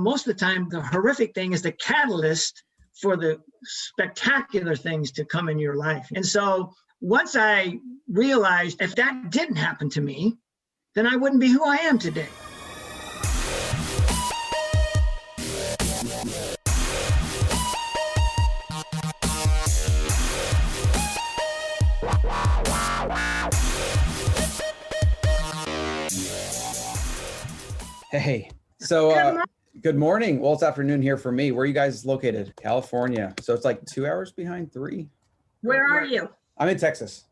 most of the time, the horrific thing is the catalyst for the spectacular things to come in your life. And so once I realized if that didn't happen to me, then I wouldn't be who I am today. Hey, so good morning. Well, it's afternoon here for me. Where are you guys located? California. So it's like 2 hours behind 3. Where are you? I'm in Texas.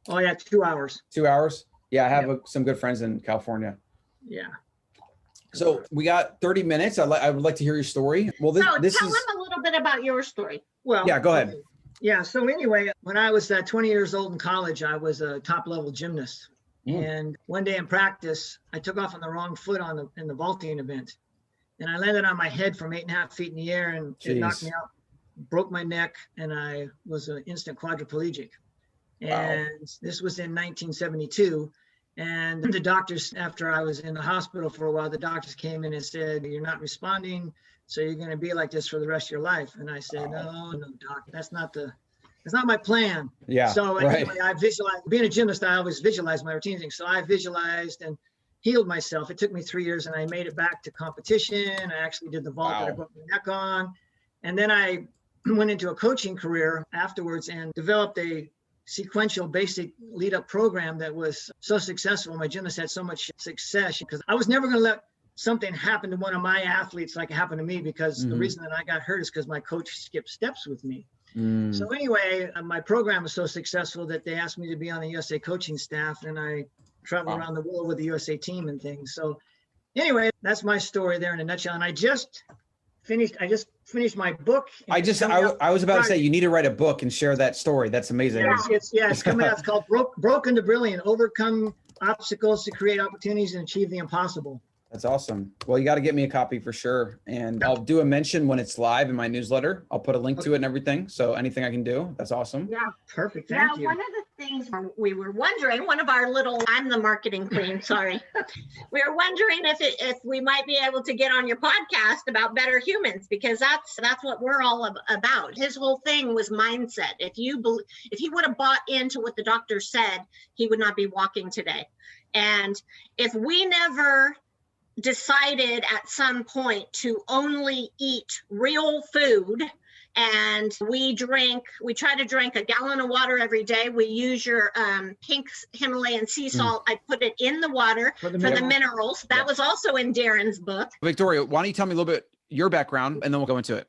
Oh yeah, 2 hours. 2 hours? Yeah, I have some good friends in California. Yeah. So we got 30 minutes. I would like to hear your story. Well, this tell is them a little bit about your story. Well, yeah, go ahead. Yeah. So anyway, when I was 20 years old in college, I was a top level gymnast. And one day in practice, I took off on the wrong foot in the vaulting event. And I landed on my head from 8.5 feet in the air, and it knocked me out, broke my neck, and I was an instant quadriplegic. And this was in 1972. And the doctors, after I was in the hospital for a while, the doctors came in and said, "You're not responding, so you're going to be like this for the rest of your life." And I said, no, doc, that's not my plan. Yeah. So anyway, I visualized, being a gymnast, I always visualize my routine things. So I visualized and healed myself. It took me 3 years, and I made it back to competition. I actually did the vault that I broke my neck on. And then I went into a coaching career afterwards and developed a sequential basic lead up program that was so successful. My gymnasts had so much success because I was never going to let something happen to one of my athletes like it happened to me, because the reason that I got hurt is because my coach skipped steps with me. So anyway, my program was so successful that they asked me to be on the USA coaching staff, and I traveled around the world with the USA team and things. So anyway, that's my story there in a nutshell. And I just finished my book. I was about to say, you need to write a book and share that story. That's amazing. It's coming out. It's called Broken to Brilliant: Overcome Obstacles to Create Opportunities and Achieve the Impossible. That's awesome. Well, you got to get me a copy for sure. And I'll do a mention when it's live in my newsletter. I'll put a link to it and everything. So anything I can do, that's awesome. Yeah. Perfect. Thank you. One of the things we were wondering, I'm the marketing queen, sorry. We were wondering if we might be able to get on your podcast about better humans, because that's what we're all about. His whole thing was mindset. If he would have bought into what the doctor said, he would not be walking today. And if we never decided at some point to only eat real food, and we try to drink a gallon of water every day. We use your pink Himalayan sea salt. I put it in the water for the minerals. That was also in Darren's book. Victoria, why don't you tell me a little bit your background, and then we'll go into it.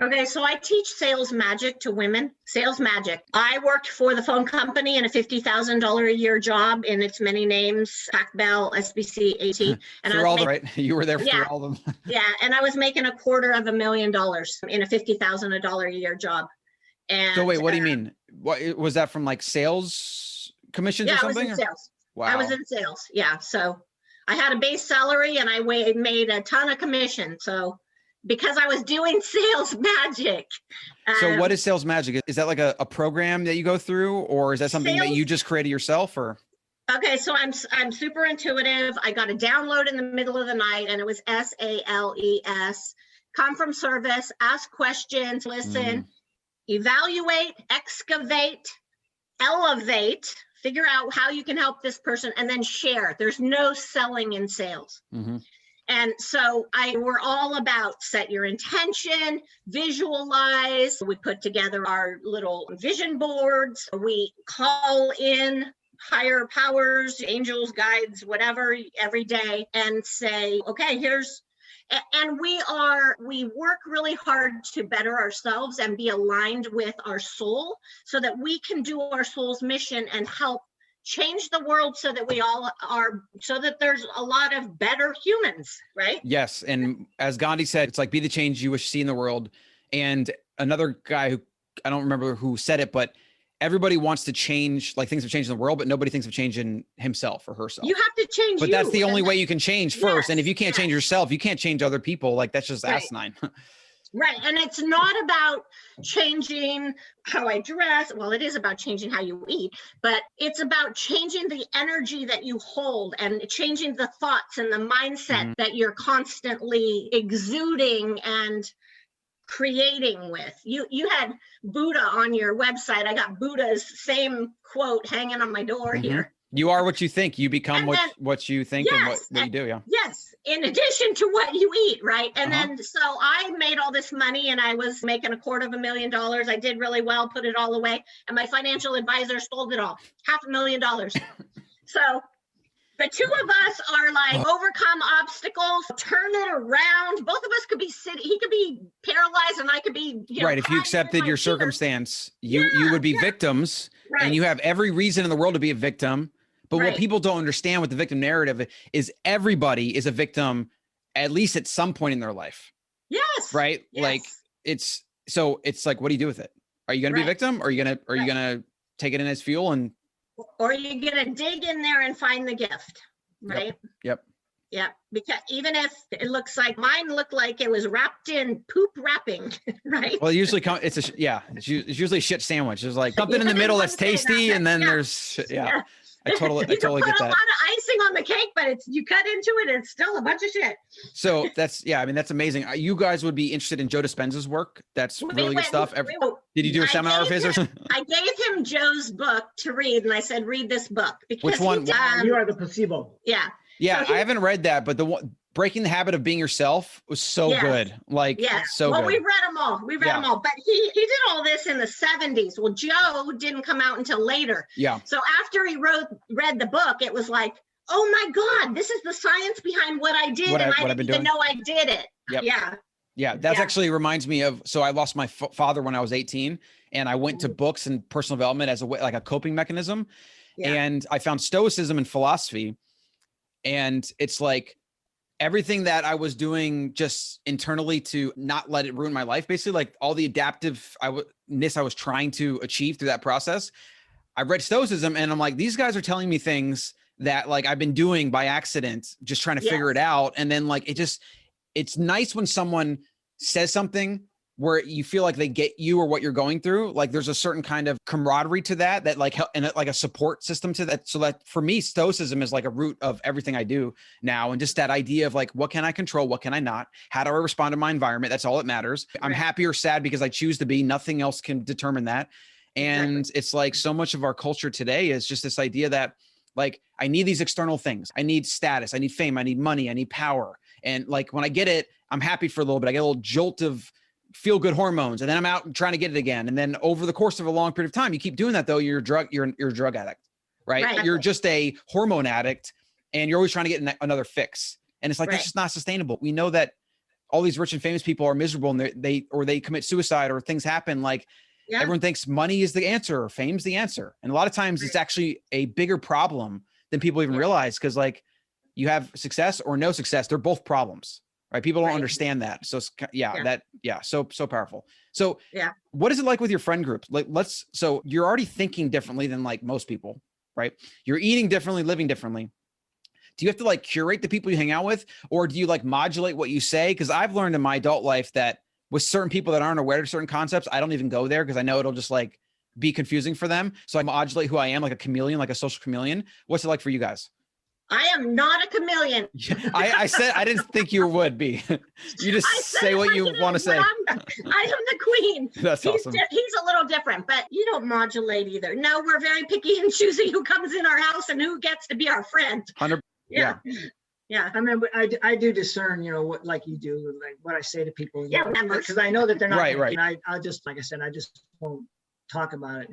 Okay, so I teach sales magic to women. Sales magic. I worked for the phone company in a $50,000 a year job in its many names: Pac Bell, SBC, AT. And for all them, right? You were there for all of them. Yeah, and I was making $250,000 in a $50,000 a year job. And so wait, what do you mean? What was that from, like sales commissions or something? I was in sales. Wow. I was in sales. Yeah, so I had a base salary and I made a ton of commission. So because I was doing sales magic. So what is sales magic? Is that like a program that you go through, or is that something that you just created yourself? Or okay, so I'm super intuitive. I got a download in the middle of the night, and it was SALES. Come from service, ask questions, listen, evaluate, excavate, elevate, figure out how you can help this person, and then share. There's no selling in sales. And so we're all about set your intention, visualize. We put together our little vision boards. We call in higher powers, angels, guides, whatever, every day, and say, okay, and we work really hard to better ourselves and be aligned with our soul so that we can do our soul's mission and help change the world so that we all are, so that there's a lot of better humans, right? Yes. And as Gandhi said, it's like, be the change you wish to see in the world. And another guy who, I don't remember who said it, but everybody wants to change, like things have changed in the world, but nobody thinks of changing himself or herself. You have to change But that's the only way you can change first. Yes, and if you can't change yourself, you can't change other people. Like that's just asinine. Right. And it's not about changing how I dress. Well, it is about changing how you eat, but it's about changing the energy that you hold and changing the thoughts and the mindset that you're constantly exuding and creating with. You had Buddha on your website. I got Buddha's same quote hanging on my door here. You are what you think. You become And what you think and what you do. Yeah. Yes. In addition to what you eat, right? And then so I made all this money and I was making $250,000. I did really well, put it all away. And my financial advisor stole it all, $500,000. So the two of us are like overcome obstacles, turn it around. Both of us could be sitting, he could be paralyzed and I could be, right. If you accepted your circumstance, you would be victims, and you have every reason in the world to be a victim. But what people don't understand with the victim narrative is everybody is a victim, at least at some point in their life. Yes. Right. Yes. Like it's like, what do you do with it? Are you going to be a victim? Or are you going to take it in as fuel or are you going to dig in there and find the gift? Right. Yep. Yeah, because even if it looks like mine looked like it was wrapped in poop wrapping, right? Well, it usually it's usually a shit sandwich. There's like something in the middle that's tasty, and then there's I totally get that. You put a lot of icing on the cake, but you cut into it, it's still a bunch of shit. So that's that's amazing. You guys would be interested in Joe Dispenza's work. That's really good stuff. Did you do a seminar of his or something? I gave him Joe's book to read, and I said, read this book. Because which one? You Are the Placebo. Yeah. Yeah, so I haven't read that, but the one, Breaking the Habit of Being Yourself, was so good. Like, so good. We read them all. Them all. But he did all this in the 70s. Well, Joe didn't come out until later. Yeah. So after he read the book, it was like, oh my God, this is the science behind what I did, and I didn't even know I did it. Yep. Yeah. Yeah, that actually reminds me of, so I lost my father when I was 18, and I went to books and personal development as a way, like a coping mechanism. Yeah. And I found Stoicism and philosophy. And it's like everything that I was doing just internally to not let it ruin my life, basically, like all the adaptiveness I was trying to achieve through that process. I read Stoicism and I'm like, these guys are telling me things that like I've been doing by accident, just trying to figure it out. And then like, it's nice when someone says something where you feel like they get you or what you're going through. Like there's a certain kind of camaraderie to that like, and like a support system to that. So that for me, Stoicism is like a root of everything I do now. And just that idea of like, what can I control? What can I not? How do I respond to my environment? That's all that matters. I'm happy or sad because I choose to be. Nothing else can determine that. And it's like so much of our culture today is just this idea that like, I need these external things. I need status. I need fame. I need money. I need power. And like, when I get it, I'm happy for a little bit. I get a little jolt of feel good hormones, and then I'm out trying to get it again. And then over the course of a long period of time, you keep doing that though, you're a drug addict, right? You're just a hormone addict and you're always trying to get another fix. And it's like, that's just not sustainable. We know that all these rich and famous people are miserable and they commit suicide or things happen. Like everyone thinks money is the answer or fame's the answer. And a lot of times it's actually a bigger problem than people even realize. Cause like you have success or no success, they're both problems. Right. People don't understand that. So so powerful. So what is it like with your friend group? Like so you're already thinking differently than like most people, right? You're eating differently, living differently. Do you have to like curate the people you hang out with, or do you like modulate what you say? Cause I've learned in my adult life that with certain people that aren't aware of certain concepts, I don't even go there because I know it'll just like be confusing for them. So I modulate who I am, like a chameleon, like a social chameleon. What's it like for you guys? I am not a chameleon. I said, I didn't think you would be. You just say what you want to say. I am the queen. That's awesome. He's a little different, but you don't modulate either. No, we're very picky and choosy who comes in our house and who gets to be our friend. 100%. Yeah. I mean, I do discern, what, like you do, like what I say to people. Because I know that they're not. Right. And I just, like I said, I just won't talk about it.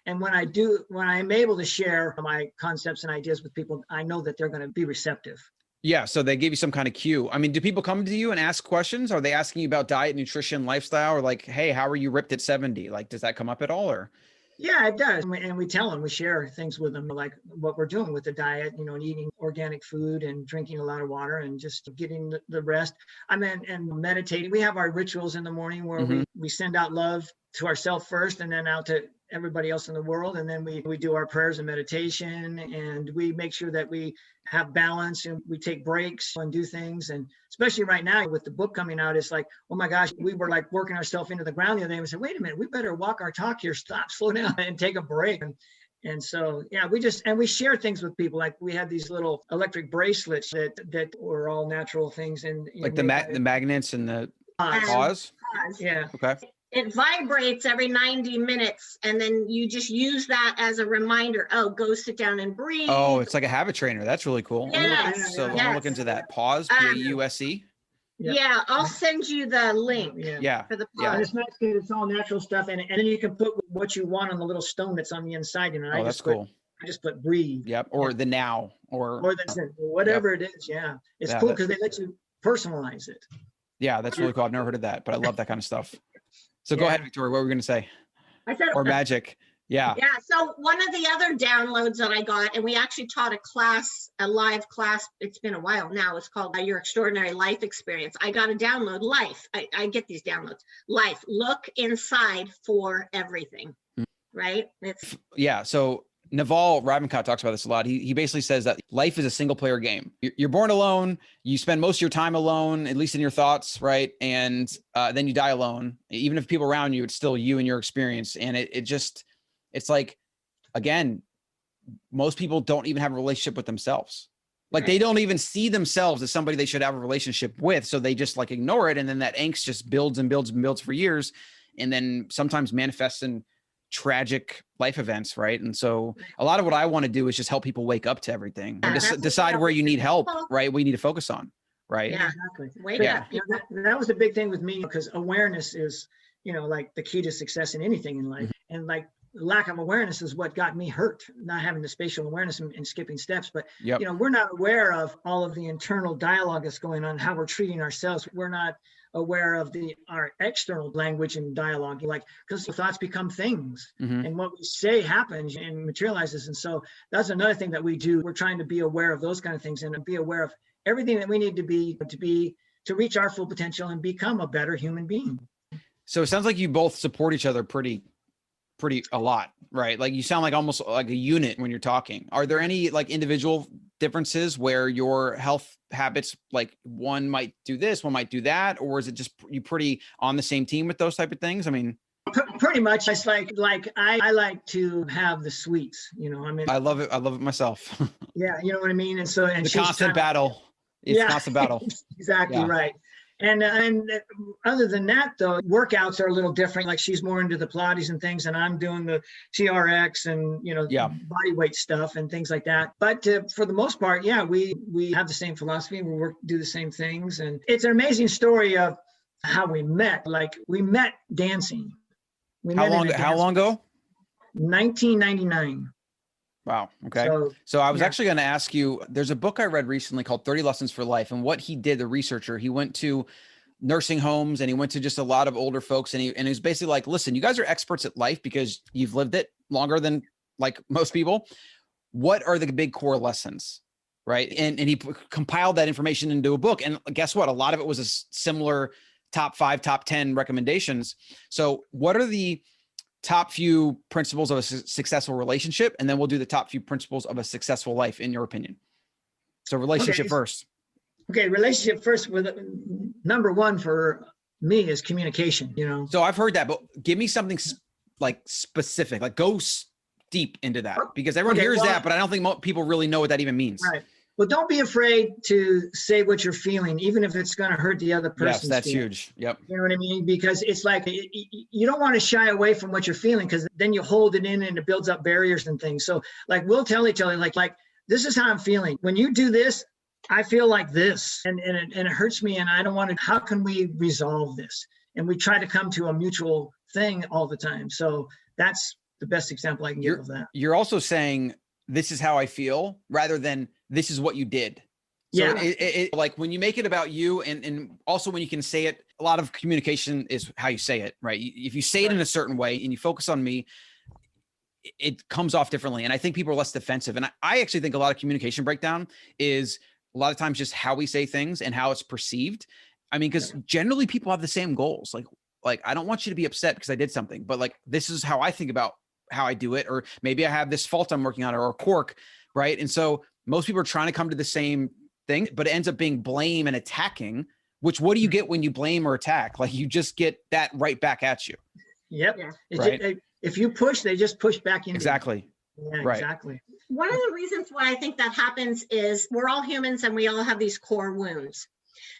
And when I'm able to share my concepts and ideas with people, I know that they're going to be receptive. Yeah. So they give you some kind of cue. I mean, do people come to you and ask questions? Are they asking you about diet, nutrition, lifestyle, or like, hey, how are you ripped at 70? Like, does that come up at all, or? Yeah, it does. And we tell them, we share things with them, like what we're doing with the diet, and eating organic food and drinking a lot of water and just getting the rest. I mean, and meditating. We have our rituals in the morning where we send out love to ourselves first and then out to everybody else in the world. And then we do our prayers and meditation, and we make sure that we have balance and we take breaks and do things. And especially right now with the book coming out, it's like, oh my gosh, we were like working ourselves into the ground the other day. We said, wait a minute, we better walk our talk here, stop, slow down and take a break. And so, yeah, we share things with people. Like we had these little electric bracelets that were all natural things. And like the magnets and the pause. Yeah. Okay. It vibrates every 90 minutes, and then you just use that as a reminder. Oh, go sit down and breathe. Oh, it's like a habit trainer. That's really cool. Yes. So I'm look into that. Pause, P-A-U-S-E. Yeah, I'll send you the link. Yeah. For the and it's nice because it's all natural stuff, and then you can put what you want on the little stone that's on the inside. You know, that's cool. I just put breathe. Yep. Or the now, or whatever it is. Yeah, it's cool because they let you personalize it. Yeah, that's really cool. I've never heard of that, but I love that kind of stuff. So go ahead, Victoria. What were we going to say? I said, or magic. Yeah. Yeah. So one of the other downloads that I got, and we actually taught a live class. It's been a while now. It's called Your Extraordinary Life Experience. I got a download, life. I get these downloads. Life. Look inside for everything. Right. So Naval Ravikant talks about this a lot. He basically says that life is a single player game. You're born alone. You spend most of your time alone, at least in your thoughts, right? And then you die alone. Even if people around you, it's still you and your experience. And it's like, again, most people don't even have a relationship with themselves. Like they don't even see themselves as somebody they should have a relationship with. So they just like ignore it. And then that angst just builds and builds and builds for years. And then sometimes manifests in tragic life events, right? And so a lot of what I want to do is just help people wake up to everything and decide where you need help, right? What you need to focus on, right? Yeah, exactly. That was the big thing with me, because awareness is, like the key to success in anything in life. And like lack of awareness is what got me hurt, not having the spatial awareness and skipping steps. But, we're not aware of all of the internal dialogue that's going on, how we're treating ourselves. We're not aware of our external language and dialogue, like, because thoughts become things, and what we say happens and materializes. And so that's another thing that we do. We're trying to be aware of those kind of things and be aware of everything that we need to be to reach our full potential and become a better human being. So it sounds like you both support each other pretty a lot, right? Like you sound like almost like a unit when you're talking. Are there any like individual differences where your health habits, like one might do this, one might do that, or is it just you pretty on the same team with those type of things? I mean, pretty much. It's like I like to have the sweets, I love it. I love it myself. Yeah. You know what I mean? And so, and the constant battle. It's constant battle. Exactly. Right. And other than that, though, workouts are a little different. Like she's more into the Pilates and things, and I'm doing the TRX and, body weight stuff and things like that. But for the most part, we have the same philosophy. We do the same things. And it's an amazing story of how we met. Like we met dancing. How long ago? 1999. Wow. Okay. So I was actually going to ask you, there's a book I read recently called 30 Lessons for Life. And what he did, the researcher, he went to nursing homes and he went to just a lot of older folks. And he was basically like, listen, you guys are experts at life because you've lived it longer than like most people. What are the big core lessons? Right. And he compiled that information into a book. And guess what? A lot of it was a similar top 5, top 10 recommendations. So what are the top few principles of a successful relationship, and then we'll do the top few principles of a successful life, in your opinion? So relationship first. Okay, relationship first. With number one for me is communication. So I've heard that, but give me something like specific. Like go deep into that, because everyone hears that, but I don't think people really know what that even means. Right. Well, don't be afraid to say what you're feeling, even if it's going to hurt the other person. Yes, that's huge. Yep. You know what I mean? Because it's like, you don't want to shy away from what you're feeling, because then you hold it in and it builds up barriers and things. So like, we'll tell each other, like, this is how I'm feeling. When you do this, I feel like this, and it hurts me, and I don't want to, how can we resolve this? And we try to come to a mutual thing all the time. So that's the best example I can give of that. You're also saying, this is how I feel, rather than this is what you did. So it like when you make it about you, and also when you can say it, a lot of communication is how you say it, right? If you say it in a certain way and you focus on me, it comes off differently. And I think people are less defensive. And I actually think a lot of communication breakdown is a lot of times just how we say things and how it's perceived. I mean, because generally people have the same goals. Like, I don't want you to be upset because I did something, but like, this is how I think about how I do it, or maybe I have this fault I'm working on, or a quirk, right? And so most people are trying to come to the same thing, but it ends up being blame and attacking, which what do you get when you blame or attack? Like you just get that right back at you. Yep. Yeah. Right. If you push, they just push back into Exactly. you. Yeah, Right. exactly. One of the reasons why I think that happens is we're all humans and we all have these core wounds.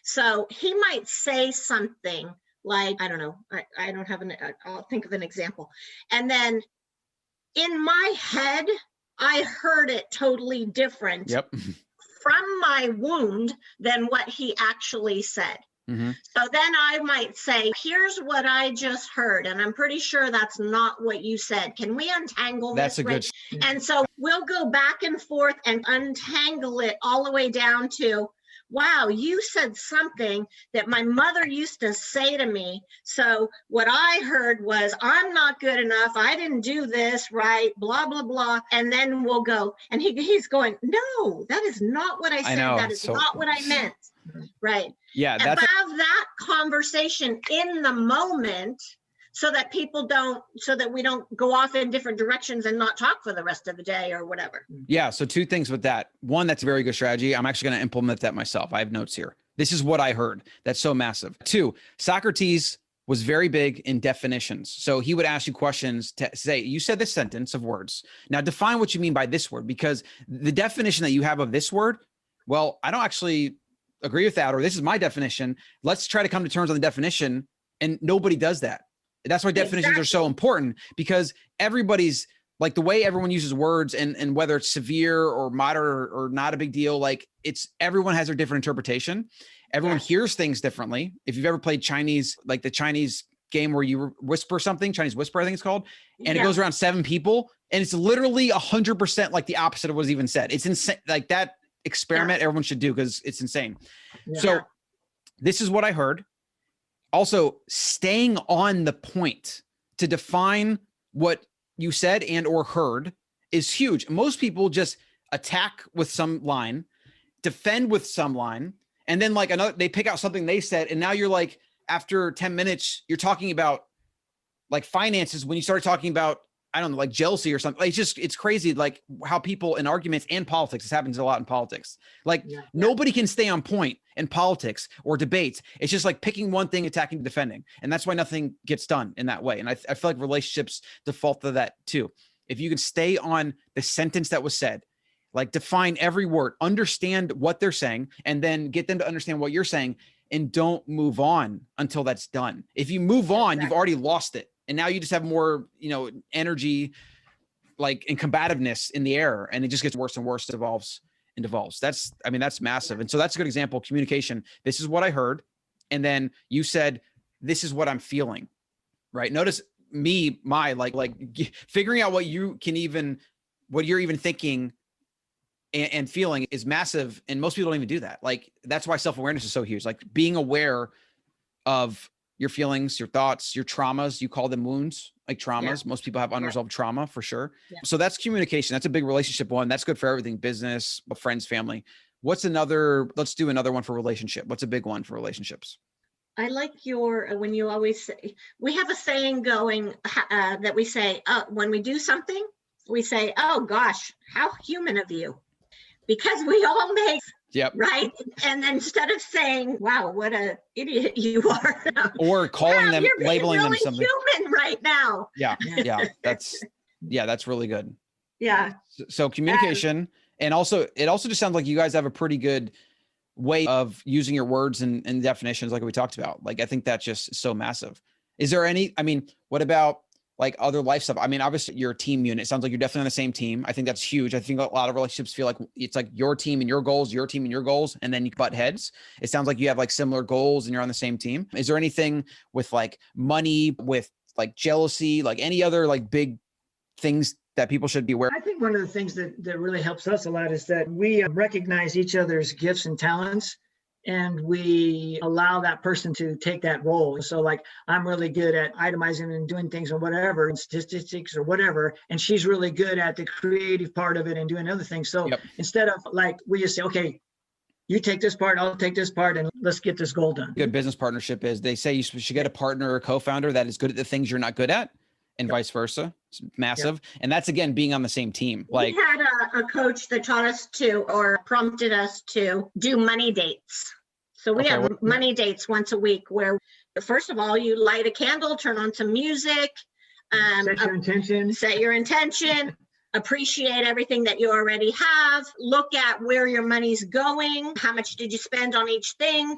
So he might say something like, I don't know, I don't have I'll think of an example. And then in my head, I heard it totally different Yep. from my wound than what he actually said. Mm-hmm. So then I might say, here's what I just heard, and I'm pretty sure that's not what you said. Can we untangle That's this? a good. And so we'll go back and forth and untangle it all the way down to, wow, you said something that my mother used to say to me. So what I heard was, I'm not good enough. I didn't do this right, blah, blah, blah. And then we'll go, and he's going, no, that is not what I said. That is not what I meant. Right. Yeah. That's have that conversation in the moment so that we don't go off in different directions and not talk for the rest of the day or whatever. Yeah. So two things with that. One, that's a very good strategy. I'm actually going to implement that myself. I have notes here. This is what I heard. That's so massive. Two, Socrates was very big in definitions. So he would ask you questions to say, you said this sentence of words. Now define what you mean by this word, because the definition that you have of this word, well, I don't actually agree with that, or this is my definition. Let's try to come to terms on the definition. And nobody does that. That's why definitions are so important, because everybody's like the way everyone uses words and whether it's severe or moderate or not a big deal, like everyone has their different interpretation. Everyone hears things differently. If you've ever played Chinese, like the Chinese game where you whisper something, Chinese whisper, I think it's called, and it goes around 7 people and it's literally 100% like the opposite of what was even said. It's insane. Like that experiment everyone should do because it's insane. Yeah. So this is what I heard. Also, staying on the point to define what you said and or heard is huge. Most people just attack with some line, defend with some line, and then like they pick out something they said, and now you're like, after 10 minutes, you're talking about like finances when you started talking about, I don't know, like jealousy or something. It's crazy. Like how people in arguments and politics, this happens a lot in politics. Like nobody can stay on point in politics or debates. It's just like picking one thing, attacking, defending. And that's why nothing gets done in that way. And I feel like relationships default to that too. If you can stay on the sentence that was said, like define every word, understand what they're saying, and then get them to understand what you're saying, and don't move on until that's done. If you move on, you've already lost it. And now you just have more, energy, like and combativeness in the air, and it just gets worse and worse. It evolves and devolves. That's massive. And so that's a good example of communication. This is what I heard. And then you said, this is what I'm feeling, right? Notice figuring out what you're even thinking and feeling is massive. And most people don't even do that. Like, that's why self-awareness is so huge. Like being aware of your feelings, your thoughts, your traumas. You call them wounds, like traumas. Most people have unresolved trauma for sure. So that's communication. That's a big relationship one. That's good for everything, business, friends, family. Let's do another one for relationship. What's a big one for relationships? I like when you always say, we have a saying going that we say, when we do something, we say, oh gosh, how human of you. Because we all make right. And then instead of saying, wow, what a idiot you are. Or calling them, labeling really them something. Human right now. Yeah. That's really good. Yeah. So communication. And also, it also just sounds like you guys have a pretty good way of using your words and definitions like we talked about. Like, I think that's just so massive. Is there what about like other life stuff? Obviously you're a team unit. It sounds like you're definitely on the same team. I think that's huge. I think a lot of relationships feel like it's like your team and your goals, your team and your goals, and then you butt heads. It sounds like you have like similar goals and you're on the same team. Is there anything with like money, with like jealousy, like any other like big things that people should be aware? I think one of the things that really helps us a lot is that we recognize each other's gifts and talents, and we allow that person to take that role. So like, I'm really good at itemizing and doing things or whatever, and statistics or whatever, and she's really good at the creative part of it and doing other things. So instead of like, we just say, okay, you take this part, I'll take this part, and let's get this goal done. Good business partnership is, they say you should get a partner or co-founder that is good at the things you're not good at. and vice versa. It's massive. And that's, again, being on the same team. Like, we had a coach that taught us to, or prompted us to do money dates. So we have money dates once a week where, first of all, you light a candle, turn on some music, set your intention, appreciate everything that you already have, look at where your money's going, how much did you spend on each thing?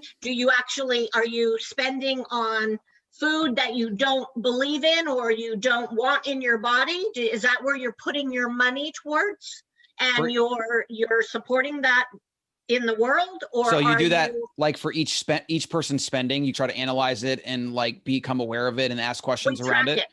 Are you spending on food that you don't believe in or you don't want in your body? Is that where you're putting your money towards? And you're supporting that in the world? Or so you do that like for each person's spending, you try to analyze it and like become aware of it and ask questions around it.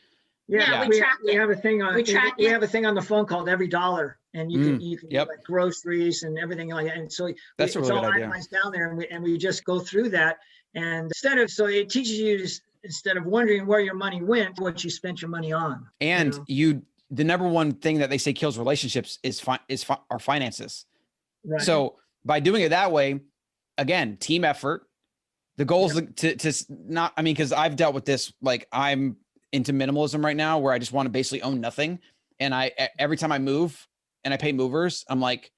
Yeah, we have a thing on we have a thing on the phone called Every Dollar, and you can do like groceries and everything like that. And so that's a really good idea. Itemized down there, and we just go through that. And so it teaches you to, instead of wondering where your money went, what you spent your money on. And the number one thing that they say kills relationships is our finances. Right. So by doing it that way, again, team effort. The goal is to not, I mean, because I've dealt with this, like I'm into minimalism right now where I just want to basically own nothing. And every time I move and I pay movers, I'm like,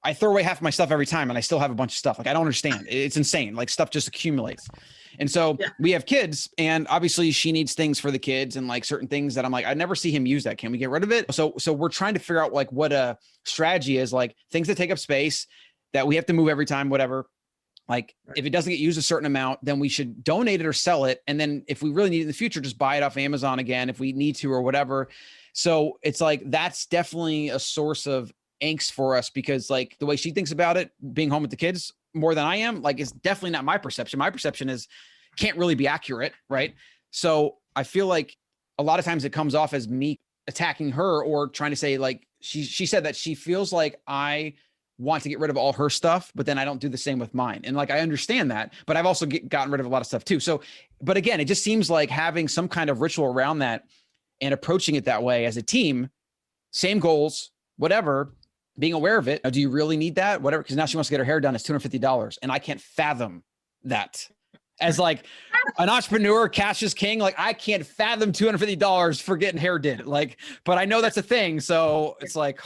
I throw away half of my stuff every time and I still have a bunch of stuff. Like, I don't understand. It's insane. Like, stuff just accumulates. And so we have kids, and obviously she needs things for the kids and like certain things that I'm like, I never see him use that. Can we get rid of it? So we're trying to figure out like what a strategy is, like things that take up space that we have to move every time, whatever. Like if it doesn't get used a certain amount, then we should donate it or sell it. And then if we really need it in the future, just buy it off Amazon again, if we need to or whatever. So it's like, that's definitely a source of angst for us, because like the way she thinks about it, being home with the kids more than I am, like, is definitely not my perception. My perception is can't really be accurate. Right. So I feel like a lot of times it comes off as me attacking her or trying to say, like, she said that she feels like I want to get rid of all her stuff, but then I don't do the same with mine. And like, I understand that, but I've also gotten rid of a lot of stuff too. So, but again, it just seems like having some kind of ritual around that and approaching it that way as a team, same goals, whatever, being aware of it. Now, do you really need that? Whatever. Cause now she wants to get her hair done. It's $250. And I can't fathom that. As like an entrepreneur, cash is king. Like, I can't fathom $250 for getting hair did. Like, but I know that's a thing. So it's like,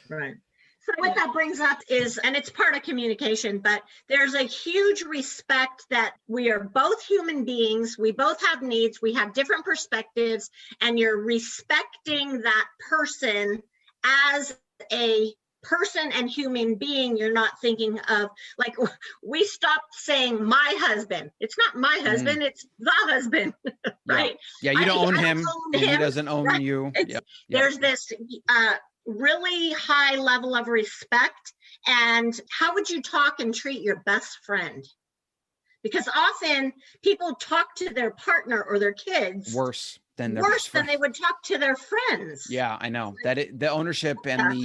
right. So what that brings up is, and it's part of communication, but there's a huge respect that we are both human beings. We both have needs. We have different perspectives, and you're respecting that person as a person and human being. You're not thinking of, like, we stopped saying my husband. It's not my husband, it's the husband, right? Yeah, you don't own him, and he doesn't own you. There's this really high level of respect. And how would you talk and treat your best friend? Because often people talk to their partner or their kids worse than they would talk to their friends. Yeah, I know that the ownership and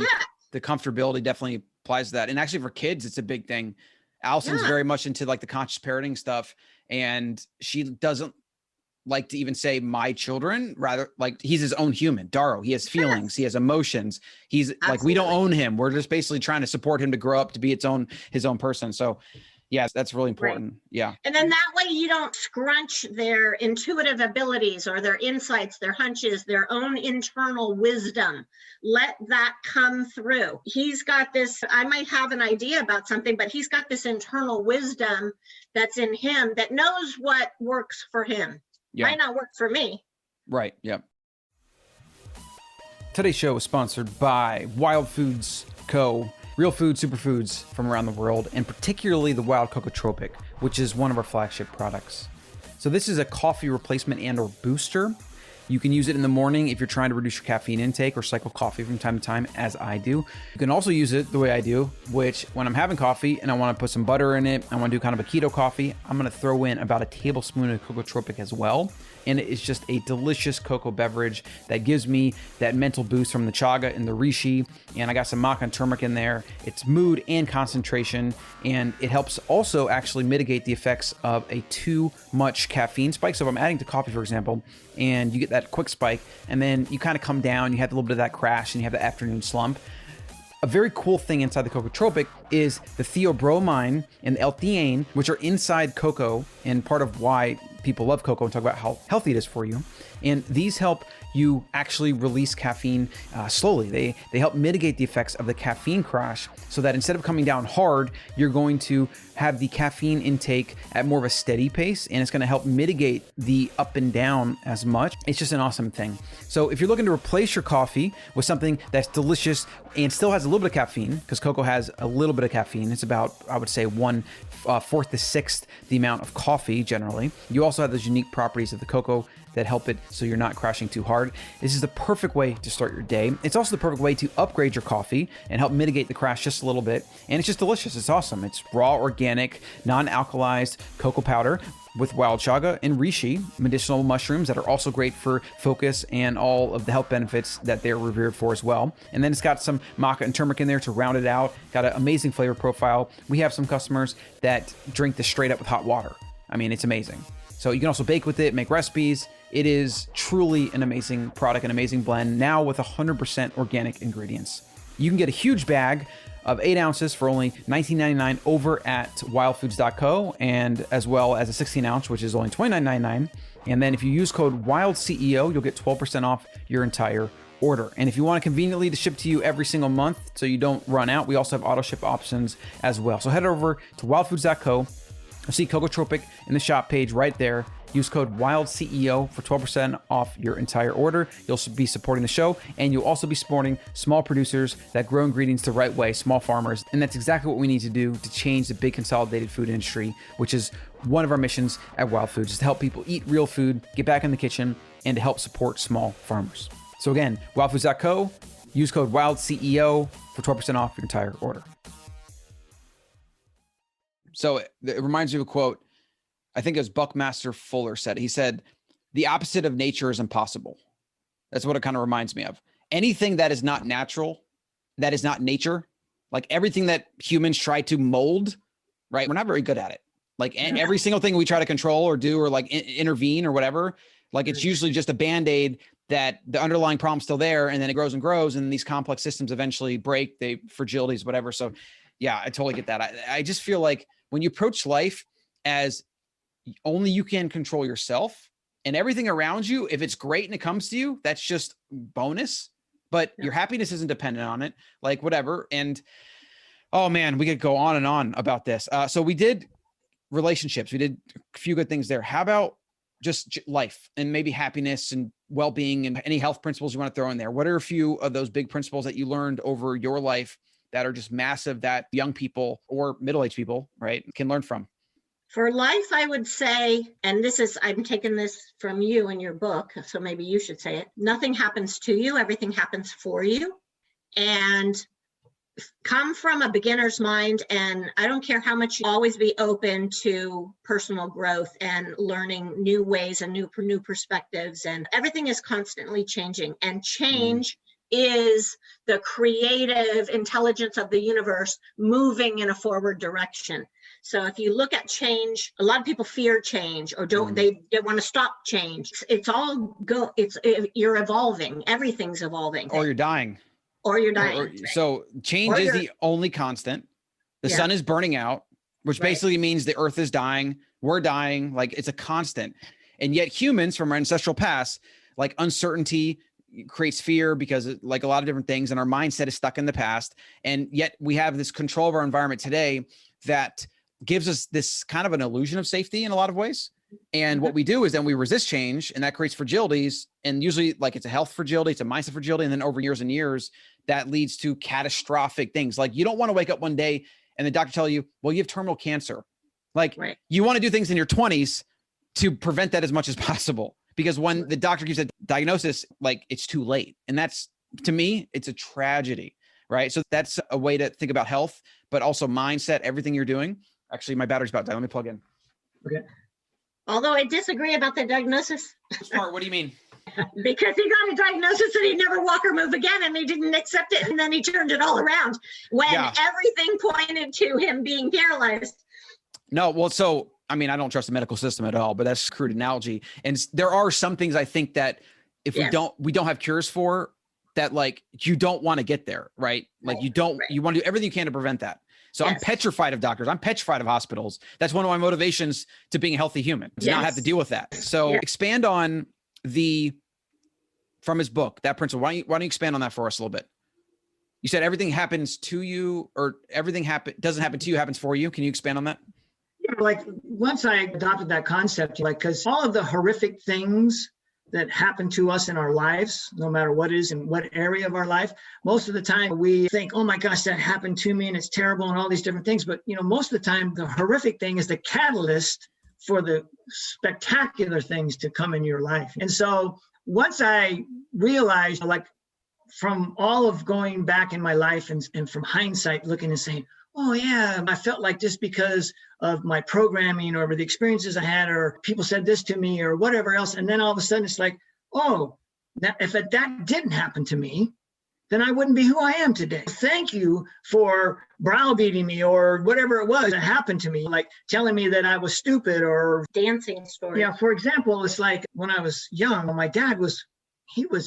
the comfortability definitely applies to that. And actually for kids, it's a big thing. Allison's very much into like the conscious parenting stuff, and she doesn't like to even say my children, rather like he's his own human. Daro, he has feelings, he has emotions. He's like, we don't own him. We're just basically trying to support him to grow up to be his own person. So yes, that's really important. Right. Yeah. And then that way you don't scrunch their intuitive abilities or their insights, their hunches, their own internal wisdom. Let that come through. He's got this, I might have an idea about something, but he's got this internal wisdom that's in him that knows what works for him. Might not work for me. Right. Yep. Today's show is sponsored by Wild Foods Co. Real food, superfoods from around the world, and particularly the Wild Cocotropic, which is one of our flagship products. So this is a coffee replacement and or booster. You can use it in the morning if you're trying to reduce your caffeine intake or cycle coffee from time to time, as I do. You can also use it the way I do, which when I'm having coffee and I want to put some butter in it, I want to do kind of a keto coffee, I'm going to throw in about a tablespoon of Cocotropic as well. And it is just a delicious cocoa beverage that gives me that mental boost from the chaga and the reishi. And I got some maca and turmeric in there. It's mood and concentration. And it helps also actually mitigate the effects of a too much caffeine spike. So if I'm adding to coffee, for example, and you get that quick spike, and then you kind of come down, you have a little bit of that crash, and you have the afternoon slump. A very cool thing inside the Cocotropic is the theobromine and the L-theanine, which are inside cocoa and part of why people love cocoa and talk about how healthy it is for you. And these help you actually release caffeine slowly. They help mitigate the effects of the caffeine crash so that instead of coming down hard, you're going to have the caffeine intake at more of a steady pace, and it's going to help mitigate the up and down as much. It's just an awesome thing. So if you're looking to replace your coffee with something that's delicious and still has a little bit of caffeine, because cocoa has a little bit of caffeine, it's about, I would say, 1/4 to 1/6 the amount of coffee generally. You also have those unique properties of the cocoa that help it so you're not crashing too hard. This is the perfect way to start your day. It's also the perfect way to upgrade your coffee and help mitigate the crash just a little bit. And it's just delicious. It's awesome. It's raw, organic, non-alkalized cocoa powder with wild chaga and reishi, medicinal mushrooms that are also great for focus and all of the health benefits that they're revered for as well. And then it's got some maca and turmeric in there to round it out. Got an amazing flavor profile. We have some customers that drink this straight up with hot water. I mean, it's amazing. So you can also bake with it, make recipes. It is truly an amazing product, an amazing blend, now with 100% organic ingredients. You can get a huge bag of 8 ounces for only $19.99 over at wildfoods.co, and as well as a 16 ounce, which is only $29.99. And then if you use code WILDCEO, you'll get 12% off your entire order. And if you want it conveniently to ship to you every single month so you don't run out, we also have auto ship options as well. So head over to wildfoods.co. You'll see Cocotropic in the shop page right there. Use code WILDCEO for 12% off your entire order. You'll be supporting the show, and you'll also be supporting small producers that grow ingredients the right way, small farmers. And that's exactly what we need to do to change the big consolidated food industry, which is one of our missions at Wild Foods, is to help people eat real food, get back in the kitchen, and to help support small farmers. So again, wildfoods.co, use code WILDCEO for 12% off your entire order. So it reminds me of a quote. I think it was Buckmaster Fuller said. He said, "The opposite of nature is impossible." That's what it kind of reminds me of. Anything that is not natural, that is not nature, like everything that humans try to mold, right? We're not very good at it. Like every single thing we try to control or do or like intervene or whatever, like it's usually just a Band-Aid that the underlying problem's still there, and then it grows and grows, and these complex systems eventually break, they fragilities, whatever. So yeah, I totally get that. I just feel like when you approach life as only you can control yourself and everything around you, if it's great and it comes to you, that's just bonus, but your happiness isn't dependent on it, like whatever. And oh man, we could go on and on about this. So we did relationships. We did a few good things there. How about just life and maybe happiness and well-being and any health principles you want to throw in there? What are a few of those big principles that you learned over your life that are just massive that young people or middle-aged people, right, can learn from? For life, I would say, and this is, I'm taking this from you in your book, so maybe you should say it. Nothing happens to you, everything happens for you. And come from a beginner's mind, and I don't care how much, you always be open to personal growth and learning new ways and new perspectives, and everything is constantly changing, and change is the creative intelligence of the universe moving in a forward direction. So if you look at change, a lot of people fear change or they want to stop change. It's all you're evolving. Everything's evolving. Or you're dying. Or you're dying. Right. So change is the only constant. The sun is burning out, which basically means the earth is dying. We're dying. Like it's a constant. And yet humans from our ancestral past, like uncertainty creates fear because like a lot of different things, and our mindset is stuck in the past. And yet we have this control of our environment today that gives us this kind of an illusion of safety in a lot of ways. And what we do is then we resist change, and that creates fragilities. And usually like it's a health fragility, it's a mindset fragility. And then over years and years, that leads to catastrophic things. Like you don't want to wake up one day and the doctor tell you, well, you have terminal cancer. Like you want to do things in your 20s to prevent that as much as possible. Because when the doctor gives a diagnosis, like it's too late. And that's, to me, it's a tragedy, right? So that's a way to think about health, but also mindset, everything you're doing. Actually, my battery's about to die. Let me plug in. Okay. Although I disagree about the diagnosis. Smart, what do you mean? Because he got a diagnosis that he'd never walk or move again, and he didn't accept it, and then he turned it all around when everything pointed to him being paralyzed. No, well, so, I mean, I don't trust the medical system at all, but that's a crude analogy. And there are some things I think that if we don't have cures for, that like, you don't want to get there, right? Like you want to do everything you can to prevent that. So I'm petrified of doctors. I'm petrified of hospitals. That's one of my motivations to being a healthy human, to not have to deal with that. So expand on from his book, that principle. Why don't you expand on that for us a little bit? You said everything happens to you, or everything doesn't happen to you, happens for you. Can you expand on that? Yeah, like once I adopted that concept, like, because all of the horrific things that happen to us in our lives, no matter what it is in what area of our life, most of the time we think, oh my gosh, that happened to me and it's terrible and all these different things. But, most of the time, the horrific thing is the catalyst for the spectacular things to come in your life. And so once I realized, like, from all of going back in my life and from hindsight looking and saying, oh yeah, I felt like just because of my programming or the experiences I had, or people said this to me or whatever else. And then all of a sudden it's like, oh, if that didn't happen to me, then I wouldn't be who I am today. Thank you for browbeating me or whatever it was that happened to me, like telling me that I was stupid or dancing story. Yeah, for example, it's like when I was young, my dad was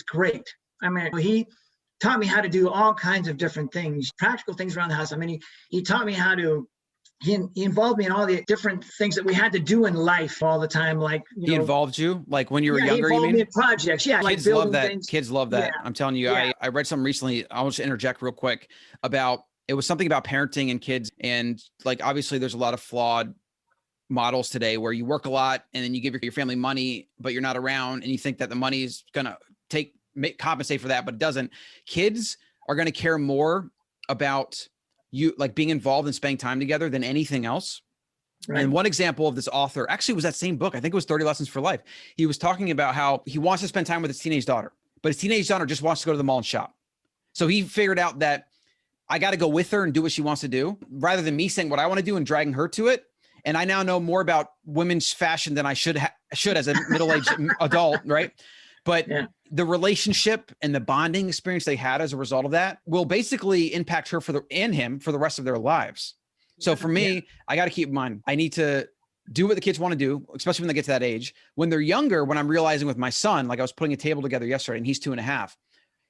great. I mean, he taught me how to do all kinds of different things, practical things around the house. I mean, he taught me how to, he involved me in all the different things that we had to do in life all the time. Like, he involved you, like when you were younger, he you mean? Me in projects. Yeah. Kids like love that. Things. Kids love that. Yeah. I'm telling you, I read something recently. I'll just interject real quick about, it was something about parenting and kids. And like, obviously there's a lot of flawed models today where you work a lot and then you give your family money, but you're not around, and you think that the money is going to compensate for that, but it doesn't. Kids are going to care more about you, like being involved and spending time together, than anything else. Right. And one example of this author actually was that same book. I think it was 30 Lessons for Life. He was talking about how he wants to spend time with his teenage daughter, but his teenage daughter just wants to go to the mall and shop. So he figured out that I got to go with her and do what she wants to do, rather than me saying what I want to do and dragging her to it. And I now know more about women's fashion than I should as a middle-aged adult, right? But the relationship and the bonding experience they had as a result of that will basically impact her and him for the rest of their lives. So for me, I got to keep in mind, I need to do what the kids want to do, especially when they get to that age. When they're younger, when I'm realizing with my son, like I was putting a table together yesterday and he's 2.5,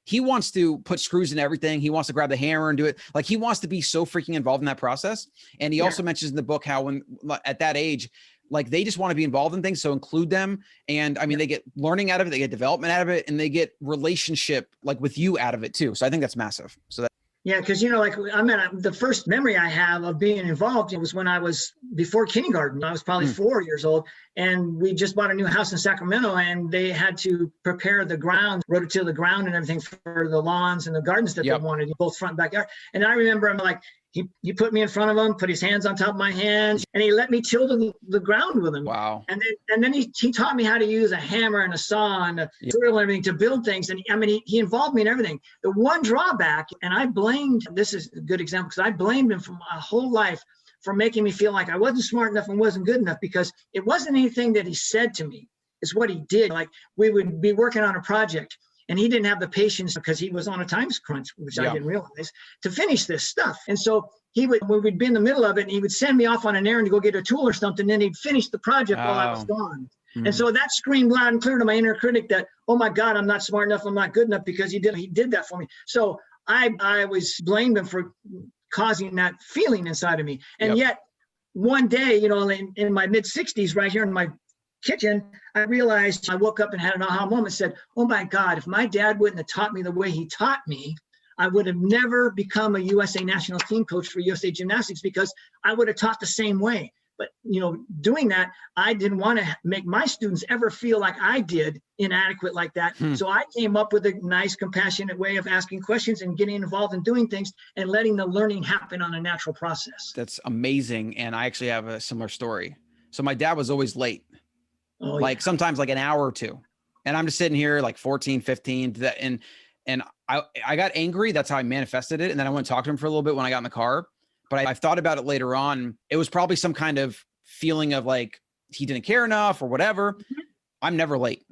he wants to put screws in everything. He wants to grab the hammer and do it. Like he wants to be so freaking involved in that process. And he also mentions in the book how when at that age, like they just want to be involved in things. So include them. And I mean, they get learning out of it, they get development out of it, and they get relationship like with you out of it too. So I think that's massive. So that. Yeah, because like the first memory I have of being involved, it was when I was before kindergarten. I was probably 4 years old, and we just bought a new house in Sacramento, and they had to prepare the ground, rototill the ground and everything for the lawns and the gardens that they wanted, both front and backyard. And I remember him like, he put me in front of him, put his hands on top of my hands, and he let me till the ground with him. Wow. And then he taught me how to use a hammer and a saw and a drill and everything to build things. And I mean, he involved me in everything. The one drawback, and I blamed, this is a good example, because I blamed him for my whole life for making me feel like I wasn't smart enough and wasn't good enough, because it wasn't anything that he said to me. It's what he did. Like we would be working on a project, and he didn't have the patience, because he was on a time crunch, which I didn't realize, to finish this stuff. And so when we'd be in the middle of it, and he would send me off on an errand to go get a tool or something, and then he'd finish the project while I was gone. And so that screamed loud and clear to my inner critic that, oh my God, I'm not smart enough, I'm not good enough, because he did that for me. So I was blamed him for causing that feeling inside of me. And yet one day, in my mid 60s, right here in my kitchen, I realized, I woke up and had an aha moment, said, oh my God, if my dad wouldn't have taught me the way he taught me, I would have never become a USA national team coach for USA Gymnastics, because I would have taught the same way. But, doing that, I didn't want to make my students ever feel like I did, inadequate like that. So I came up with a nice, compassionate way of asking questions and getting involved in doing things and letting the learning happen on a natural process. That's amazing. And I actually have a similar story. So my dad was always late. Sometimes like an hour or two. And I'm just sitting here like 14, 15, and I got angry. That's how I manifested it. And then I went to talk to him for a little bit when I got in the car. But I've thought about it later on. It was probably some kind of feeling of like he didn't care enough or whatever. I'm never late.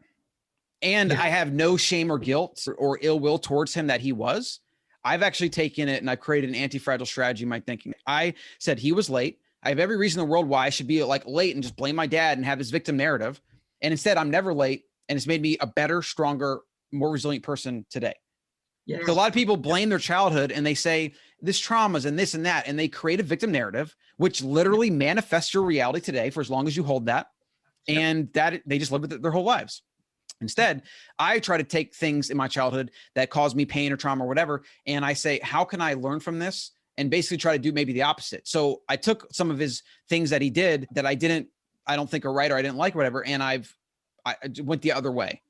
And I have no shame or guilt or ill will towards him that he was. I've actually taken it and I've created an anti-fragile strategy in my thinking. I said he was late. I have every reason in the world why I should be like late and just blame my dad and have this victim narrative. And instead, I'm never late. And it's made me a better, stronger, more resilient person today. Yes. So a lot of people blame their childhood and they say this traumas and this and that, and they create a victim narrative, which literally manifests your reality today for as long as you hold that. Yep. And that they just live with it their whole lives. Instead, I try to take things in my childhood that caused me pain or trauma or whatever, and I say, how can I learn from this? And basically try to do maybe the opposite. So I took some of his things that he did that I don't think are right or I didn't like or whatever, and I went the other way.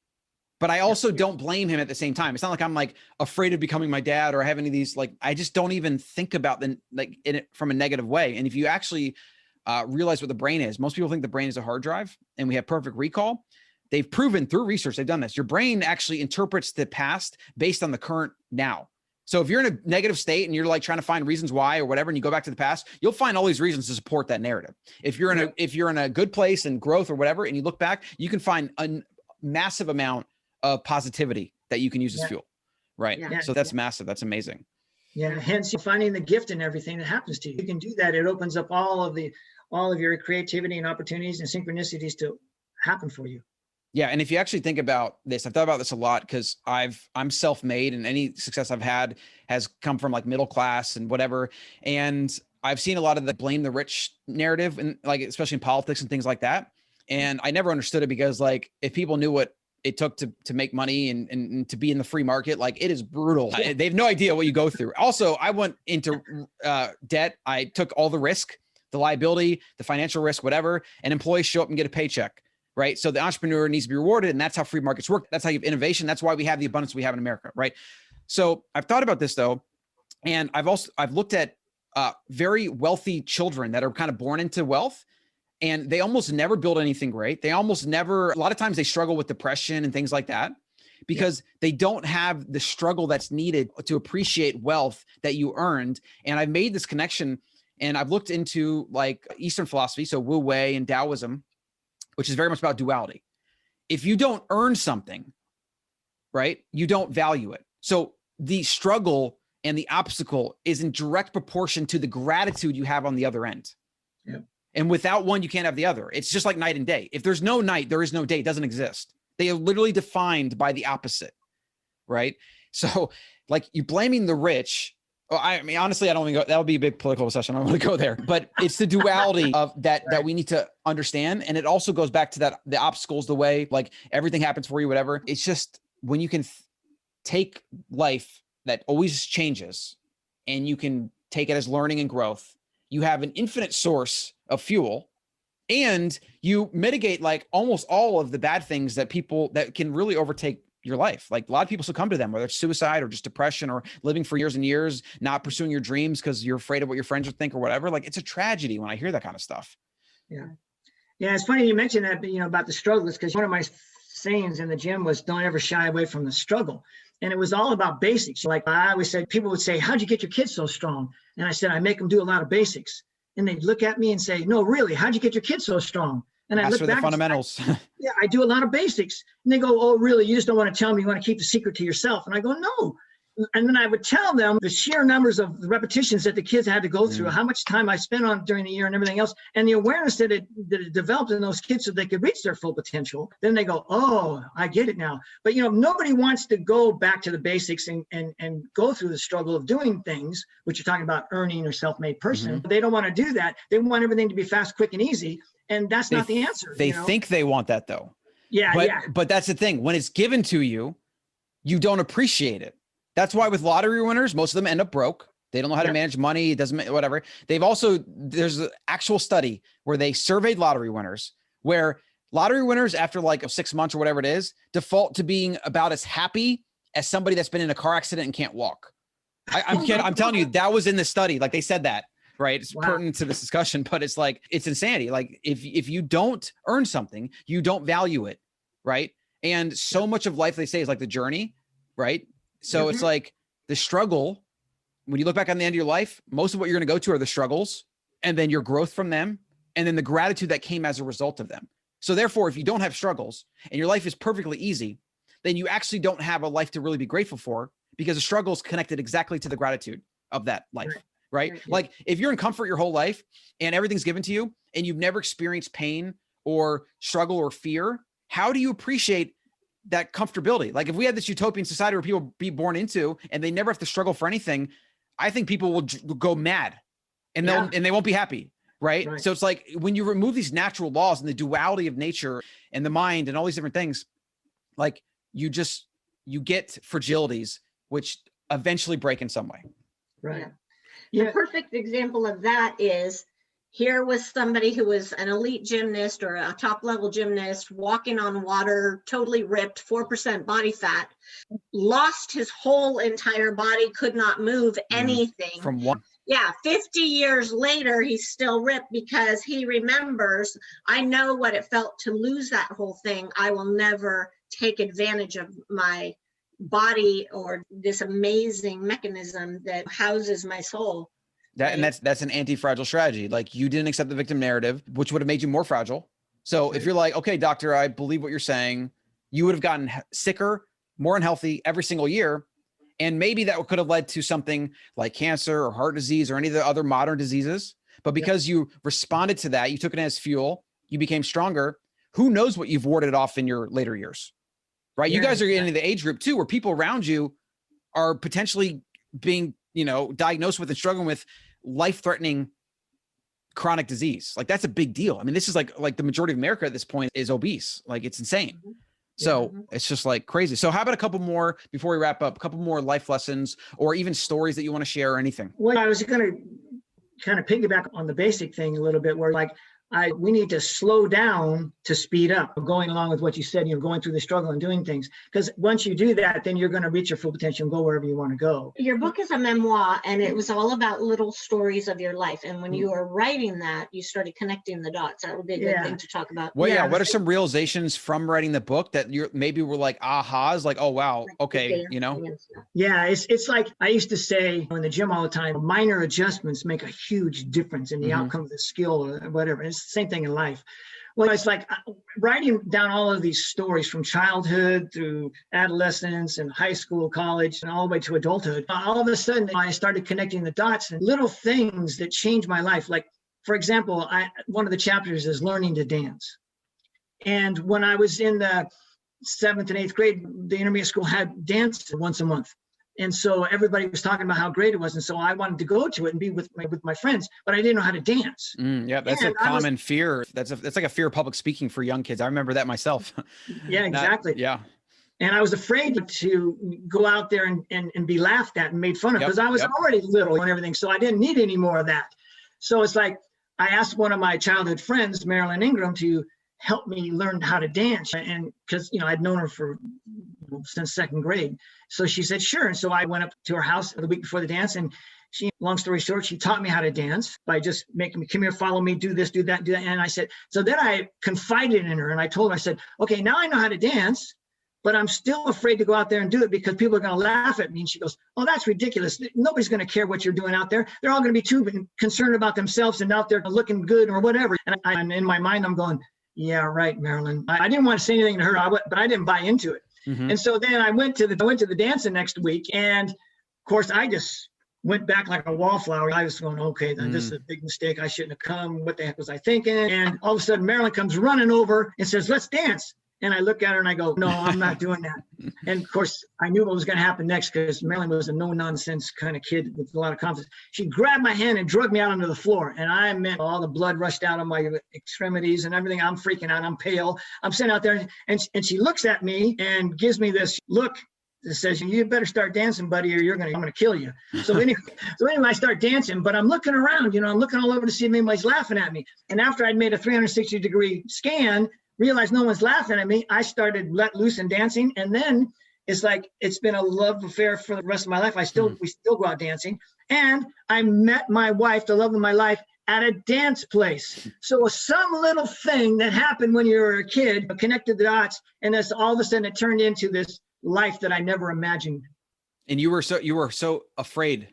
But I also don't blame him at the same time. It's not like I'm like afraid of becoming my dad or I have any of these, like, I just don't even think about in it from a negative way. And if you actually realize what the brain is, most people think the brain is a hard drive and we have perfect recall. They've proven through research, they've done this. Your brain actually interprets the past based on the current now. So if you're in a negative state and you're like trying to find reasons why or whatever, and you go back to the past, you'll find all these reasons to support that narrative. If you're in a good place and growth or whatever, and you look back, you can find a massive amount of positivity that you can use as fuel. Right. Yeah. So that's massive. That's amazing. Yeah. Hence finding the gift in everything that happens to you. You can do that. It opens up all of your creativity and opportunities and synchronicities to happen for you. Yeah. And if you actually think about this, I've thought about this a lot because I'm self-made and any success I've had has come from like middle class and whatever. And I've seen a lot of the blame the rich narrative and like, especially in politics and things like that. And I never understood it because like, if people knew what it took to make money and to be in the free market, like it is brutal. Yeah. They have no idea what you go through. Also, I went into debt. I took all the risk, the liability, the financial risk, whatever, and employees show up and get a paycheck. Right. So the entrepreneur needs to be rewarded. And that's how free markets work. That's how you have innovation. That's why we have the abundance we have in America. Right. So I've thought about this though. And I've looked at very wealthy children that are kind of born into wealth and they almost never build anything great. They almost never, a lot of times they struggle with depression and things like that because they don't have the struggle that's needed to appreciate wealth that you earned. And I've made this connection and I've looked into like Eastern philosophy. So Wu Wei and Taoism, which is very much about duality. If you don't earn something, right, you don't value it. So the struggle and the obstacle is in direct proportion to the gratitude you have on the other end. Yep. And without one, you can't have the other. It's just like night and day. If there's no night, there is no day. It doesn't exist. They are literally defined by the opposite, right? So like you blaming the rich, I mean, honestly, I don't even go, that would be a big political session. I don't want to go there, but it's the duality of that, that we need to understand. And it also goes back to that, the obstacles, the way, like everything happens for you, whatever. It's just when you can take life that always changes and you can take it as learning and growth, you have an infinite source of fuel and you mitigate like almost all of the bad things that people that can really overtake your life. Like a lot of people succumb to them, whether it's suicide or just depression or living for years and years, not pursuing your dreams because you're afraid of what your friends would think or whatever. Like it's a tragedy when I hear that kind of stuff. Yeah. Yeah. It's funny you mentioned that, but about the struggles, because one of my sayings in the gym was don't ever shy away from the struggle. And it was all about basics. Like I always said, people would say, how'd you get your kids so strong? And I said, I make them do a lot of basics. And they'd look at me and say, no, really, how'd you get your kids so strong? And I look back, the fundamentals. Yeah, I do a lot of basics. And they go, oh, really? You just don't want to tell me, you want to keep the secret to yourself. And I go, no. And then I would tell them the sheer numbers of repetitions that the kids had to go through, how much time I spent on during the year and everything else, and the awareness that it developed in those kids so they could reach their full potential. Then they go, oh, I get it now. But, nobody wants to go back to the basics and go through the struggle of doing things, which you're talking about earning or self-made person. They don't want to do that. They want everything to be fast, quick, and easy. And that's not the answer. They think they want that though. Yeah. But that's the thing. When it's given to you, you don't appreciate it. That's why with lottery winners, most of them end up broke. They don't know how to manage money. It doesn't, whatever. There's an actual study where they surveyed lottery winners where lottery winners after like 6 months or whatever it is, default to being about as happy as somebody that's been in a car accident and can't walk. I'm kidding. I'm telling you, that was in the study. Like they said that. Right. It's pertinent to this discussion, but it's like, it's insanity. Like if you don't earn something, you don't value it. Right. And so much of life, they say, is like the journey. Right. So it's like the struggle, when you look back on the end of your life, most of what you're going to go to are the struggles and then your growth from them. And then the gratitude that came as a result of them. So therefore, if you don't have struggles and your life is perfectly easy, then you actually don't have a life to really be grateful for because the struggle is connected exactly to the gratitude of that life. Right? Like if you're in comfort your whole life and everything's given to you and you've never experienced pain or struggle or fear, how do you appreciate that comfortability. Like if we had this utopian society where people be born into and they never have to struggle for anything, I think people will go mad and they won't be happy. Right? So it's like when you remove these natural laws and the duality of nature and the mind and all these different things, like you get fragilities, which eventually break in some way. Right. Yeah. The perfect example of that is, here was somebody who was an elite gymnast or a top level gymnast walking on water, totally ripped, 4% body fat, lost his whole entire body, could not move anything. From one. Yeah, 50 years later, he's still ripped because he remembers, I know what it felt to lose that whole thing. I will never take advantage of my body or this amazing mechanism that houses my soul. And that's an anti-fragile strategy. Like you didn't accept the victim narrative, which would have made you more fragile. So if you're like, okay, doctor, I believe what you're saying, you would have gotten sicker, more unhealthy every single year. And maybe that could have led to something like cancer or heart disease or any of the other modern diseases. But because you responded to that, you took it as fuel, you became stronger. Who knows what you've warded off in your later years, right? You guys are getting into the age group too, where people around you are potentially being, diagnosed with and struggling with life-threatening chronic disease. Like that's a big deal. I mean, this is like the majority of America at this point is obese. Like it's insane. So it's just like crazy. So how about a couple more before we wrap up, a couple more life lessons or even stories that you want to share or anything? Well, I was going to kind of piggyback on the basic thing a little bit where like we need to slow down to speed up, going along with what you said, going through the struggle and doing things. Because once you do that, then you're going to reach your full potential and go wherever you want to go. Your book is a memoir, and it was all about little stories of your life. And when you were writing that, you started connecting the dots. That would be a good thing to talk about. Well, what are some realizations from writing the book that you maybe were like ahas, like, oh, wow, okay, Yeah, it's like I used to say in the gym all the time, minor adjustments make a huge difference in the outcome of the skill or whatever. It's the same thing in life. Well, it's like writing down all of these stories from childhood through adolescence and high school, college, and all the way to adulthood. All of a sudden, I started connecting the dots and little things that changed my life. Like, for example, one of the chapters is learning to dance. And when I was in the 7th and 8th grade, the intermediate school had dance once a month. And so everybody was talking about how great it was. And so I wanted to go to it and be with my friends, but I didn't know how to dance. Yeah, that's a common fear. That's like a fear of public speaking for young kids. I remember that myself. Yeah, exactly. And I was afraid to go out there and be laughed at and made fun of because I was already little and everything. So I didn't need any more of that. So it's like I asked one of my childhood friends, Marilyn Ingram, to help me learn how to dance. And because, I'd known her since 2nd grade. So she said, sure. And so I went up to her house the week before the dance, and she, long story short, she taught me how to dance by just making me, come here, follow me, do this, do that, do that. And I said, so then I confided in her and I told her, I said, okay, now I know how to dance, but I'm still afraid to go out there and do it because people are going to laugh at me. And she goes, oh, that's ridiculous. Nobody's going to care what you're doing out there. They're all going to be too concerned about themselves and out there looking good or whatever. And in my mind, I'm going, yeah, right, Marilyn. I didn't want to say anything to her, but I didn't buy into it. And so then I went to the dance the next week, and of course I just went back like a wallflower. I was going, okay, then this is a big mistake. I shouldn't have come. What the heck was I thinking? And all of a sudden Marilyn comes running over and says, let's dance. And I look at her and I go, no, I'm not doing that. And of course I knew what was going to happen next because Marilyn was a no nonsense kind of kid with a lot of confidence. She grabbed my hand and dragged me out onto the floor. And I meant all the blood rushed out of my extremities and everything. I'm freaking out. I'm pale. I'm sitting out there and she looks at me and gives me this look that says, you better start dancing, buddy, or I'm going to kill you. So anyway, I start dancing, but I'm looking around, I'm looking all over to see if anybody's laughing at me. And after I'd made a 360-degree scan, realized no one's laughing at me, I started let loose and dancing. And then it's like, it's been a love affair for the rest of my life. We still go out dancing. And I met my wife, the love of my life, at a dance place. So some little thing that happened when you were a kid connected the dots. And that's all of a sudden it turned into this life that I never imagined. And you were so afraid.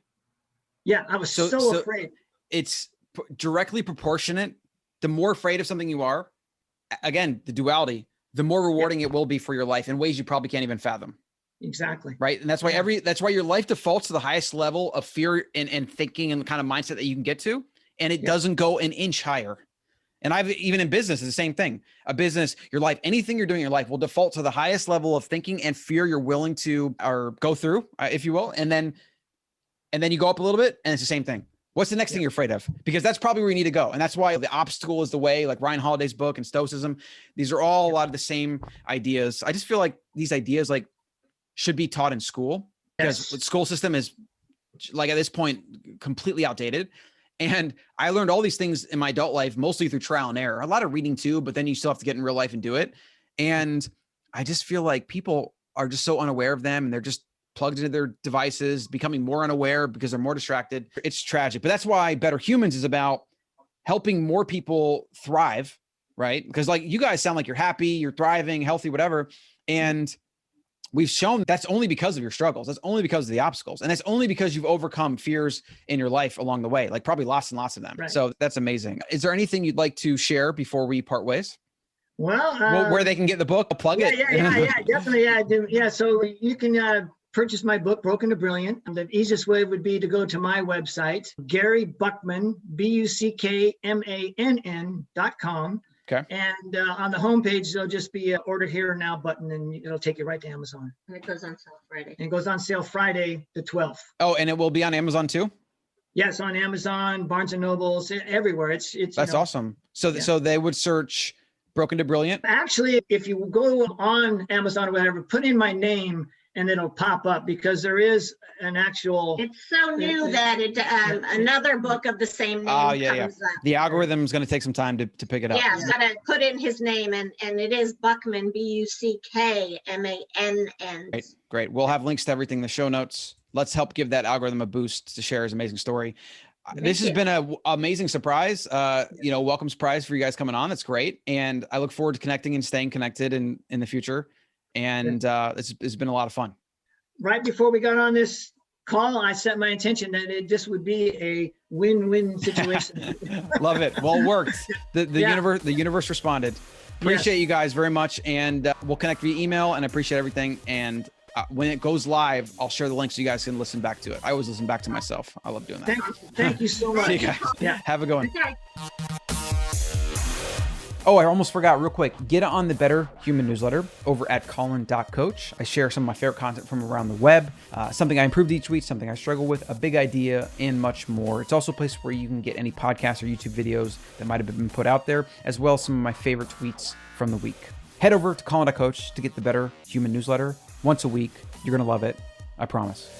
Yeah, I was so afraid. It's directly proportionate. The more afraid of something you are, again, the duality, the more rewarding it will be for your life in ways you probably can't even fathom. Exactly. Right. And that's why your life defaults to the highest level of fear and thinking and the kind of mindset that you can get to. And it doesn't go an inch higher. And even in business, it's the same thing. A business, your life, anything you're doing in your life will default to the highest level of thinking and fear you're willing to, or go through, if you will. And then you go up a little bit and it's the same thing. What's the next thing you're afraid of? Because that's probably where you need to go. And that's why the obstacle is the way, like Ryan Holiday's book and Stoicism. These are all a lot of the same ideas. I just feel like these ideas like should be taught in school, because the school system is like at this point completely outdated. And I learned all these things in my adult life, mostly through trial and error, a lot of reading too, but then you still have to get in real life and do it. And I just feel like people are just so unaware of them, and they're just plugged into their devices, becoming more unaware because they're more distracted. It's tragic, but that's why Better Humans is about helping more people thrive, right? Because like you guys sound like you're happy, you're thriving, healthy, whatever. And we've shown that's only because of your struggles. That's only because of the obstacles. And that's only because you've overcome fears in your life along the way, like probably lots and lots of them. Right. So that's amazing. Is there anything you'd like to share before we part ways? Well, where they can get the book, I'll plug it. Yeah, definitely. Yeah. So you can purchase my book, Broken to Brilliant. The easiest way would be to go to my website, Gary Buckmann, BUCKMANN.com. Okay. And on the homepage, there'll just be an order here now button, and it'll take you right to Amazon. And it goes on sale Friday. And it goes on sale Friday, the 12th. Oh, and it will be on Amazon too? Yes, on Amazon, Barnes and Nobles, everywhere. It's That's awesome. So they would search Broken to Brilliant. Actually, if you go on Amazon or whatever, put in my name and it'll pop up, because there is an actual. It's so new that another book of the same name comes up. The algorithm is going to take some time to pick it up. Yeah, got to put in his name, and it is Buckmann, BUCKMANN. Great. We'll have links to everything in the show notes. Let's help give that algorithm a boost to share his amazing story. This has been an amazing surprise. Welcome surprise for you guys coming on. That's great. And I look forward to connecting and staying connected in the future. And it's been a lot of fun. Right before we got on this call, I set my intention that this would be a win-win situation. Love it. Well worked. The universe responded. Appreciate you guys very much. And we'll connect via email, and I appreciate everything. And when it goes live, I'll share the link so you guys can listen back to it. I always listen back to myself. I love doing that. Thank you so much. See you guys. Yeah. Have a good one. Okay. Oh, I almost forgot real quick. Get on the Better Human newsletter over at colin.coach. I share some of my favorite content from around the web, something I improved each week, something I struggle with, a big idea, and much more. It's also a place where you can get any podcasts or YouTube videos that might have been put out there, as well as some of my favorite tweets from the week. Head over to colin.coach to get the Better Human newsletter once a week. You're going to love it. I promise.